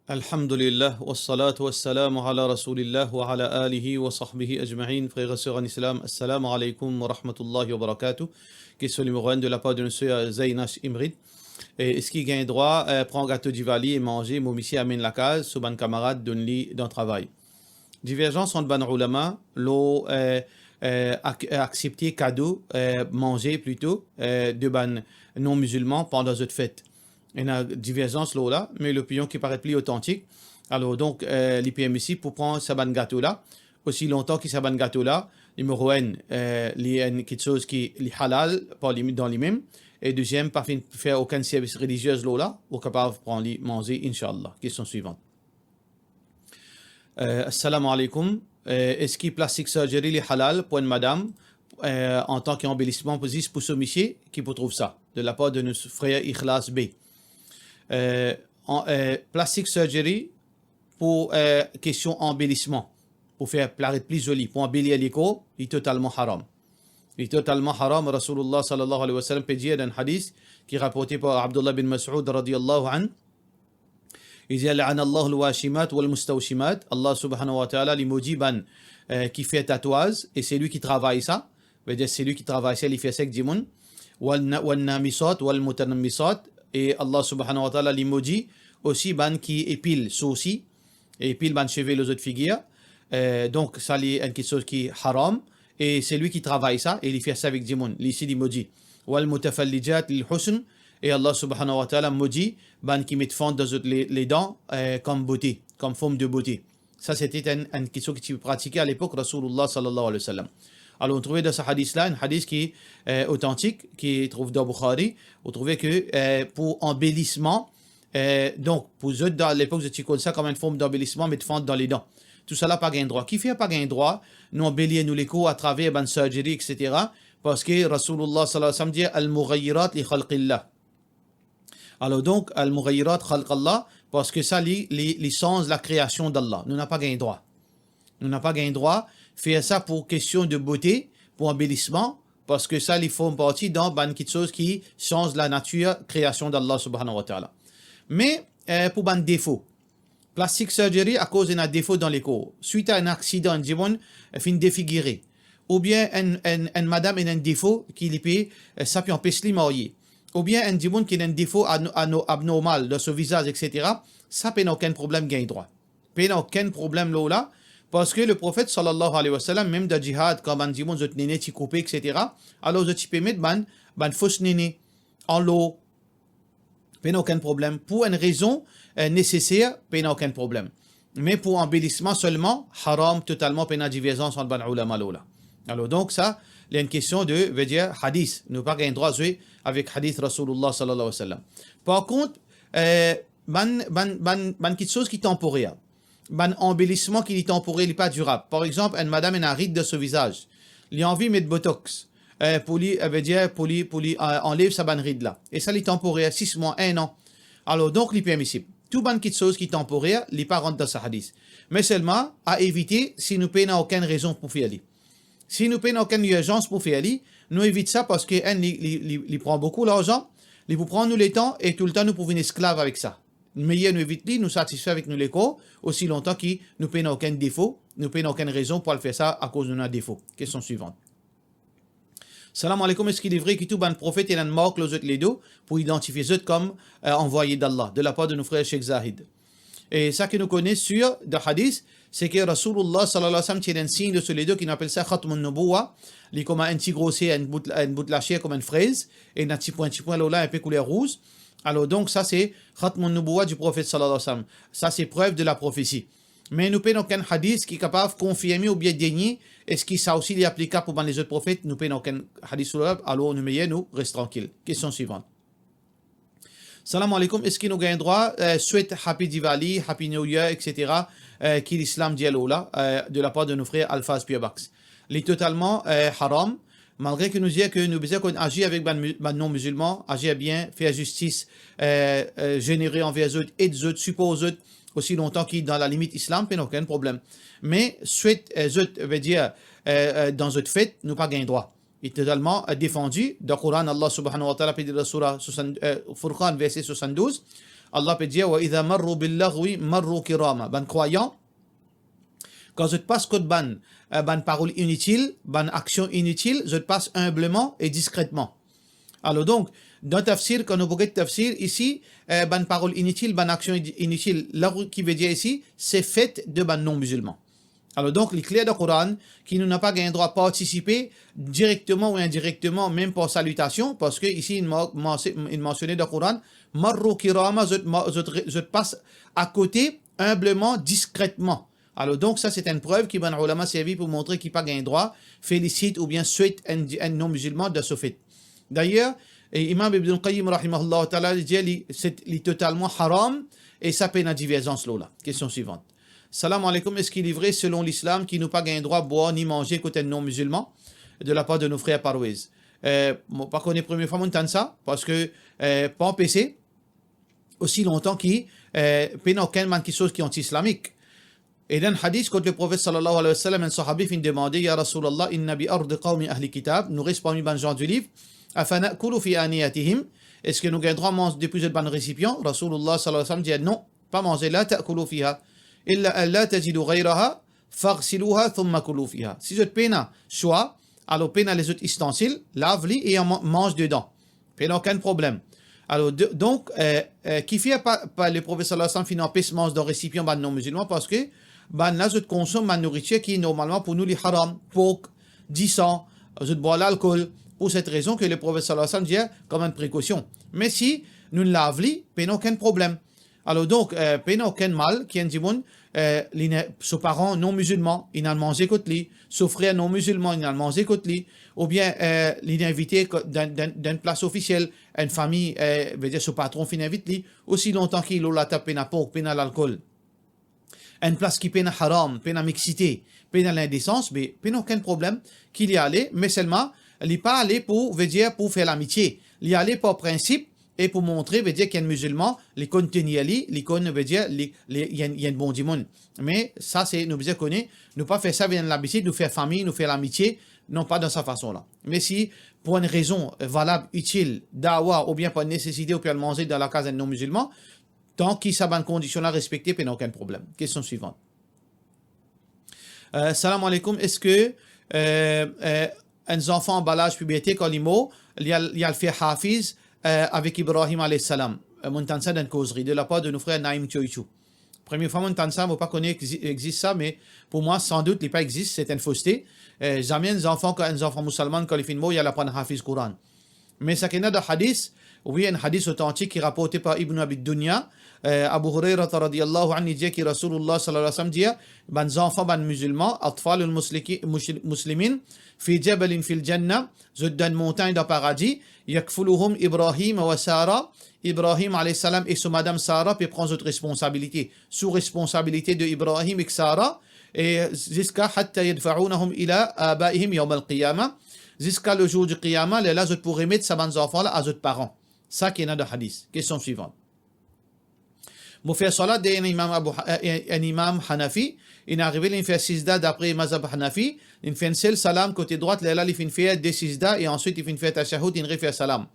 Alhamdulillah, wassalatu wassalamu ala rasulillah wa ala alihi wa sahbihi ajma'in. Frères et sœurs en islam, assalamu alaikum wa rahmatullahi wa barakatuh. Question numéro 1 de la part de monsieur Zainash Imrid. Est-ce qu'il gagne droit, prend gâteau d'Ivali et manger, momissi amène la case, sous ban camarade, donne lit dans travail. Divergence entre ban ulama, l'eau accepter cadeau, manger plutôt, de ban non musulmans pendant cette fête. Il y a une divergence là, mais l'opinion qui paraît plus authentique. Alors donc, l'IPM ici, pour prendre ce ban gâteau là, aussi longtemps que ce ban gâteau là, numéro 1, il y a quelque chose qui est halal, pas limite dans les mêmes. Et deuxième, pas faire aucun service religieux là, ou capable de prendre manger, Inch'Allah. Question suivante. Assalamu alaikum. Est-ce que plastic surgery est halal pour une madame en tant qu'embellissement pour ce monsieur qui peut trouver ça, de la part de nos frères Ikhlas B. Plastic surgery pour question embellissement, pour faire paraître plus joli, pour embellir l'écho, il est totalement haram. Il est totalement haram. Rasulullah sallallahu alayhi wa sallam peut dire dans un hadith qui est rapporté par Abdullah bin Mas'ud radiyallahu anhu. Il dit la'ana Allah al-washimat wal-mustawshimat. Allah subhanahu wa ta'ala li maudit ban qui fait tatouage et c'est lui qui travaille ça. Veut dire c'est lui qui travaille ça, il fait ça avec Dimoun. Wal-namisat wal-mutanamisat. Et Allah subhanahu wa ta'ala li maudit aussi ban qui épile sourcils et épile ban cheveux les autres figures. Donc ça c'est quelque chose qui est haram et c'est lui qui travaille ça et il fait ça avec Dimoun. Ici il maudit. Wal-mutafallijat lil-husn. Et Allah subhanahu wa ta'ala maudit ban qui met fond dans les dents comme beauté, comme forme de beauté. Ça c'était une question qui était pratiquée à l'époque Rasulullah sallallahu alayhi wa sallam. Alors on trouvait dans ce hadith-là, un hadith qui est authentique, qui trouve dans Bukhari, on trouvait que pour embellissement, donc pour eux à l'époque je comme ça comme une forme d'embellissement, mettre fond dans les dents. Tout ça là pas gain droit. Qui fait pas gain droit, nous embellir nous les coups à travers ban surgery, etc. Parce que Rasulullah sallallahu alayhi wa sallam dit al-mughayyirat li khalqillah. Alors donc, al-mughayyirat khalqallah, parce que ça, les sens, la création d'Allah. Nous n'avons pas gagné droit. Nous n'avons pas gagné droit. Faire ça pour question de beauté, pour embellissement, parce que ça, ils font partie dans quelque chose qui change la nature, création d'Allah subhanahu wa ta'ala. Mais, pour ban défaut, plastic surgery, à cause d'un défaut dans les corps, suite à un accident, un fin défiguré, ou bien une madame a un défaut qui lui peut, ça peut empêcher de marier. Ou bien un dimoun qui a un défaut abnormal dans son visage, etc., ça n'a aucun problème gain droit. Il n'y a aucun problème là, parce que le prophète sallallahu alayhi wa sallam, même dans le djihad, quand un dimoun zot néné ti coupé, etc., alors zot peut mettre ban fausse néné en l'eau. Il n'y a aucun problème. Pour une raison nécessaire, il n'y a aucun problème. Mais pour embellissement seulement, haram totalement, il y a divergence entre ban ulama là. Alors donc ça, il y a une question de, veut dire, hadith. Nous pas gain droit jouer avec hadith Rasulullah sallallahu alayhi wa sallam. Par contre, quelque chose qui est temporaire. Ban embellissement qui est temporaire, il n'est pas durable. Par exemple, une madame a un ride de son visage. Il a envie de mettre botox. Pour lui, veut dire, pour lui enlève sa ban ride là. Et ça, il est temporaire, 6 mois, 1 an. Alors donc, il est permissible. Tout ban quelque chose qui est temporaire, il n'est pas rentre dans ce hadith. Mais seulement, à éviter si nous n'avons aucune raison pour faire. Si nous n'avons aucune urgence pour faire, nous évitons ça parce qu'il prend beaucoup d'argent, il vous prend nous le temps et tout le temps nous pouvons être esclaves avec ça. Mais nous évitons, nous satisfaire avec nous les corps aussi longtemps que nous n'avons aucun défaut, nous n'avons aucune raison pour le faire ça à cause de nos défauts. Question suivante. Salam alaikum, est-ce qu'il est vrai que tout ban prophète il a une marque les deux pour identifier eux comme envoyés d'Allah, de la part de nos frères Sheikh Zahid. Et ça que nous connaissons sur le hadith, c'est que Rasulullah sallallahu alayhi wa sallam tient un signe de les deux qui appelle ça khatmun nubuwa, il est comme un petit grossier, un bout de la chair comme une fraise, et un petit point là, un peu couleur rouge. Alors donc ça c'est khatmun nubuwa du prophète sallallahu alayhi wa sallam. Ça c'est preuve de la prophétie. Mais nous n'avons aucun hadith qui est capable de confirmer ou bien dénier, est-ce que ça aussi est applicable pour les autres prophètes, nous n'avons aucun hadith sur le alors nous restons tranquilles. Question suivante. Salam alaikum, est-ce qu'il nous gagne droit, souhaite Happy Diwali, Happy New Year, etc., qui l'islam dit là, de la part de nos frères Alphaz Pierbax. Il est totalement haram, malgré que nous disons que nous besoin qu'on agit avec les non-musulmans, agir bien, faire justice, générer envers eux et des autres, suppose eux, aussi longtemps qu'ils dans la limite islam, il n'y a aucun problème. Mais souhaite veut dire dans cette fête, nous pas gagne droit. Il est totalement défendu. Dans le Coran, Allah subhanahu wa ta'ala dit dans la surah Furqan, verset 72, Allah peut dire, wa idha marru bil laghwi marru kirama. Ben croyant, quand je te passe côté ban parole inutile, ban action inutile, je te passe humblement et discrètement. Alors donc, dans tafsir, quand on parle de tafsir, ici, ban parole inutile, ban action inutile, là qui veut dire ici, c'est fait de ban non-musulmans. Alors donc, les clés du Coran, qui nous n'a pas gagné droit à participer directement ou indirectement, même pour salutation, parce que ici, il mentionnait dans le Coran, marru kirama, je passe à côté, humblement, discrètement. Alors donc, ça, c'est une preuve qui, ben, ulama servi pour montrer qu'il n'a pas gagné droit, félicite ou bien souhaite un non-musulman de ce fait. D'ailleurs, Imam Ibn Qayyim, rahimahullah ta'ala, dit c'est totalement haram et ça peut une divergence là. Question suivante. Salam alaikum, est-ce qu'il est vrai selon l'islam qu'il n'a pas gagné droit à boire ni manger côté non-musulman de la part de nos frères paroises? Pas qu'on est première fois montant ça, parce que pas empêché aussi longtemps qu'il n'y a aucun chose qui est anti-islamique. Et dans le hadith, quand le prophète sallallahu alayhi wa sallam, un sahabi fin demandé, Ya Rasulallah, inna bi ard qawmi ahli kitab, nous restons parmi les gens du livre, afana kulu fi aniyatihim, est-ce que nous gagnons manger depuis le ban récipient? Rasulullah sallallahu alayhi wa sallam dit non, pas manger, la ta'kulu fiha, illa an la tajidu ghayraha, faghsiluha thumma kulu fiha. Si je te peine, soit, alors peine les autres ustensiles, lave-les et on mange dedans. Peine aucun problème. Alors, donc, qui fait pas le prophète sallallahu alayhi wa sallam fin empêche manger dans le récipient ban non musulman parce que ben là, je consomme ma nourriture qui est normalement pour nous les haram, porc, 10 ans, je bois l'alcool, pour cette raison que le prophète sallallahu alayhi wa sallam dit comme une précaution. Mais si nous ne lavons pas, il n'y a aucun problème. Alors donc, il n'y a aucun mal qui est dit, ses parents non musulmans, ils n'ont mangé que lui, ses frères non musulmans, ils n'ont mangé que lui, ou bien il est invité dans une place officielle, une famille, veut dire son patron invite lui, aussi longtemps qu'il a la tape, n'a porc, n'a l'alcool. Une place qui peine à haram, peine à mixité, peine à l'indécence, mais peine aucun problème qu'il y allait, mais seulement, il n'est pas allé pour faire l'amitié. Il y allait par principe et pour montrer, veut dire qu'il y a un musulman, l'icône tenir l'icône veut dire, il y a un bon dimon. Mais ça, c'est, nous besoin connaître, nous pas faire ça, bien l'habitude, nous faire famille, nous faire l'amitié, non pas de cette façon-là. Mais si, pour une raison valable, utile, d'awa, ou bien pour une nécessité, ou bien le manger dans la case d'un non-musulman, tant qu'il s'est bonne condition là respectée, il n'y a aucun problème. Question suivante. Salam alaikum. Est-ce que un enfant en bas l'âge puberté, quand il y a le fait hafiz avec Ibrahim alayhi salam, montant d'une causerie de la part de nos frères Naïm Tchoichou. Première fois, montant ça, je ne pas connaître existe ça, mais pour moi, sans doute, il n'est pas existe, c'est une fausseté. Jamais un enfant musulman, quand il fait il y a la prendre hafiz Coran. Mais ça qu'il y a de hadith, oui, un hadith authentique qui est rapporté par Ibn Abi Dunya, Abu Hurairah radiyallahu anhu dit que Rasulullah sallallahu alayhi wa sallam dit, les enfants ban musulmans, atfal muslimin, fi jabalin fil jannah, zuddan montagne dans paradis, yakfuluhum Ibrahim wa Sarah, Ibrahim alayhi salam et son madame Sarah peut prendre notre responsabilité, sous responsabilité de Ibrahim et Sarah, et jusqu'à hatta yadfa'unahum ila abaihim yawm al-qiyamah, jusqu'à le jour du qiyamah, là, je pourrais mettre ces enfants là à leurs parents. Ça qui est dans le hadith. Question suivante. Mon frère salat d'un imam Hanafi, il est arrivé, il fait sisda d'après mazhab Hanafi, il fait un seul salam côté droite, là il fait des sisda et ensuite il fait tashahhud, il fait salam.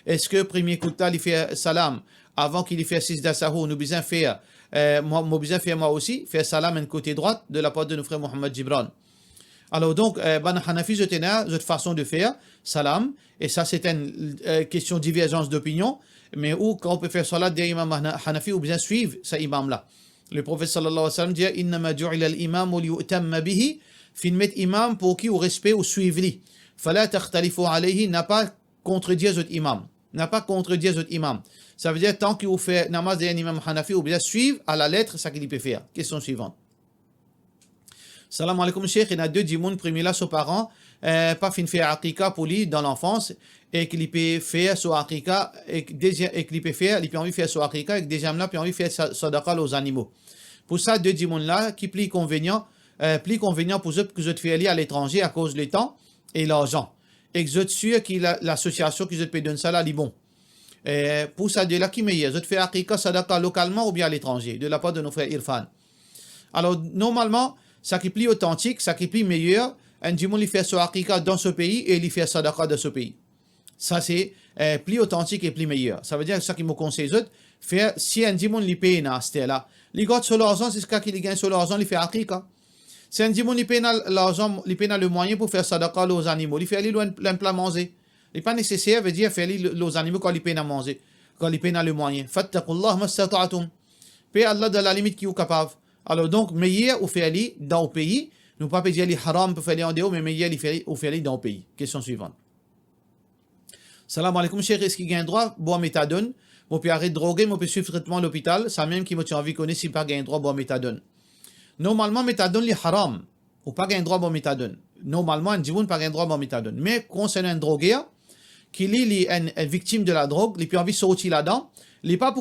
Est-ce que premier coup de temps il fait salam avant qu'il fait sisda sahou, nous besoin faire moi aussi faire salam un côté droite de la part de nos frères Mohammed Gibran. Alors donc, ban Hanafi, je tenais cette façon de faire salam, et ça c'est une question de divergence d'opinion, mais où quand on peut faire salat d'un imam Hanafi ou bien suivre ce imam-là. Le prophète sallallahu alayhi wa sallam dit Innama ju'ila al-imam li yu'tamma bihi, fin met imam pour qui au respect ou suivre-li. Fala takhtalifu alayhi, n'a pas contredire cet imam. N'a pas contredire cet imam. Ça veut dire tant qu'il fait namaz d'un imam Hanafi ou bien suivre à la lettre ça qu'il peut faire. Question suivante. Salam alaikum, Cheikh. Il y a deux dimoun, premier là, ses parents, pas fin faire aqiqa pour lui dans l'enfance, et qu'il peut faire son aqiqa, et qu'il peut faire, il peut envie faire son aqiqa, et que deuxième là, il peut envie faire sadaqa aux animaux. Pour ça, deux dimoun là, qui plus convenient pour eux que je te fais aller à l'étranger à cause du temps et l'argent. Et que je te sûr que l'association qui je te peut donner ça là, est bon. Pour ça, de là, qui meilleur, je te fais aqiqa, sadaqa localement ou bien à l'étranger, de la part de nos frères Irfan. Alors, normalement, ça qui est plus authentique, ça qui est plus meilleur, un dimoun il fait son aqiqa dans ce pays et il fait sadaqa dans ce pays. Ça c'est plus authentique et plus meilleur. Ça veut dire ça qui me conseille autres, faire, si un dimon li paye na stela, li got sur l'argent, c'est ce qu'il gagne sur l'argent, il fait aqiqa. Si un dimon li paye l'argent, li paye le moyen pour faire sadaqa aux animaux, il fait aller l'implant manger. Il n'est pas nécessaire, veut dire faire aux animaux quand il paye à manger, quand il paye le moyen. Fattaqullah mastata'atum. Paye Allah de la limite qui est capable. Alors donc, meilleur ou faire aller dans le pays, nous pas dire les haram pour faire aller en dehors, mais meilleur ou faire aller dans le pays. Question suivante. Salam alaikum, cher, est-ce qu'il gagne droit boire méthadone? Moi, puis arrêter de droguer, moi, puis suivre traitement à l'hôpital. Ça même qui me tient envie de connaître si pas gagne droit boire méthadone. Normalement, méthadone, les haram. Ou pas gagne droit boire méthadone. Normalement, un divoun pas gagne droit boire méthadone. Mais concernant un drogué, qui est une victime de la drogue, il peut envie de sortir là-dedans, il n'est pas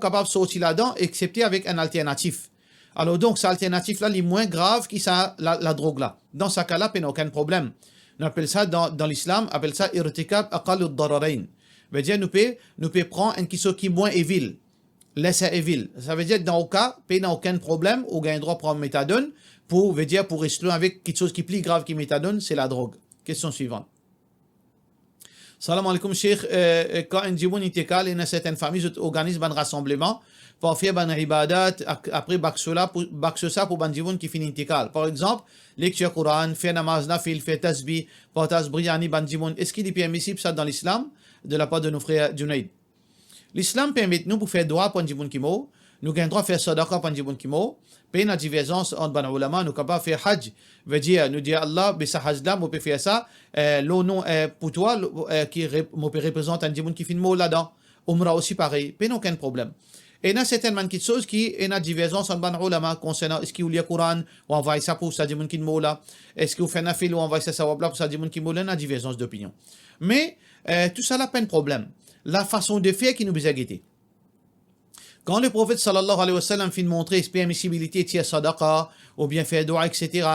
capable de sortir là-dedans, excepté avec un alternatif. Alors donc, cet alternatif-là, il est moins grave que la drogue-là. Dans ce cas-là, il n'y a aucun problème. On appelle ça, dans l'islam, on appelle ça irtikab aqal ad-dararain. Ça veut dire, nous pouvons prendre une chose qui est moins évile. Laisse évile. Ça veut dire, dans le cas, il n'y a aucun problème, ou gagne droit de prendre méthadone, pour rester avec quelque chose qui est plus grave que méthadone, c'est la drogue. Question suivante. Salam alaikum, Cheikh. Quand un djiboun itikal, il y a certaines familles qui organisent un rassemblement pour faire un ibadat, après bakso ça pour un djiboun qui finit itikal. Par exemple, lecture Coran, faire namaz nafil, faire tasbih, partage briani, ban djiboun. Est-ce qu'il est permissible ça dans l'islam, de la part de nos frères Junaid? L'islam permet nous pour faire droit pour un djiboun qui mort, nous gagnons droit à faire sadaqa pour un djiboun qui mort, payer la divergence entre les ulama, nous capables de faire hajj, veut dire, nous dire Allah, mais ça hajj là, nous pouvons faire ça, le nom pour toi, qui représente un djiboun qui finit mort là-dedans, umrah aussi pareil, pas aucun problème. Et il y a certainement quelque chose qui est une divergence entre les ulama concernant est-ce qu'il y a le Coran, ou envoie ça pour ça djiboun qui mort là, est-ce qu'il fait nafil ou envoie ça sawab là pour ça djiboun qui mort là, il y a une divergence d'opinion. Mais tout ça n'a pas de problème. La façon de faire qui nous a guetté. Quand le prophète sallallahu alayhi wa sallam finit de montrer permissibilité de sadaqa, ou bien faire dua, etc.,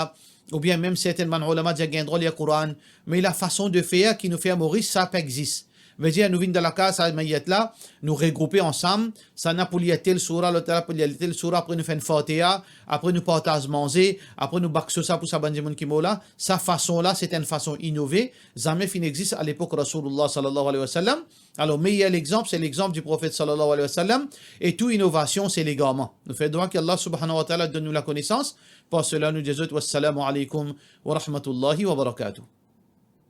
ou bien même certainement ulama disent qu'il y a le Coran, mais la façon de faire qui nous fait mourir, ça existe. Veut dire, nous venons de la case à là, nous regrouper ensemble, ça n'a pas lié tel surah, l'autre n'a pas lié tel surah, après nous faisons une fatiha, après nous partageons manger, après nous bakso ça pour ça bandimon qui mola, sa façon-là, c'est une façon innovée, jamais fin existe à l'époque Rasulullah sallallahu alayhi wa sallam. Alors, meilleur exemple, c'est l'exemple du prophète sallallahu alayhi wa sallam, et toute innovation, c'est l'égarement. Nous faisons droit qu'Allah subhanahu wa ta'ala donne nous la connaissance, pour cela nous disons, wassalamu alaykum wa rahmatullahi wa barakatuh.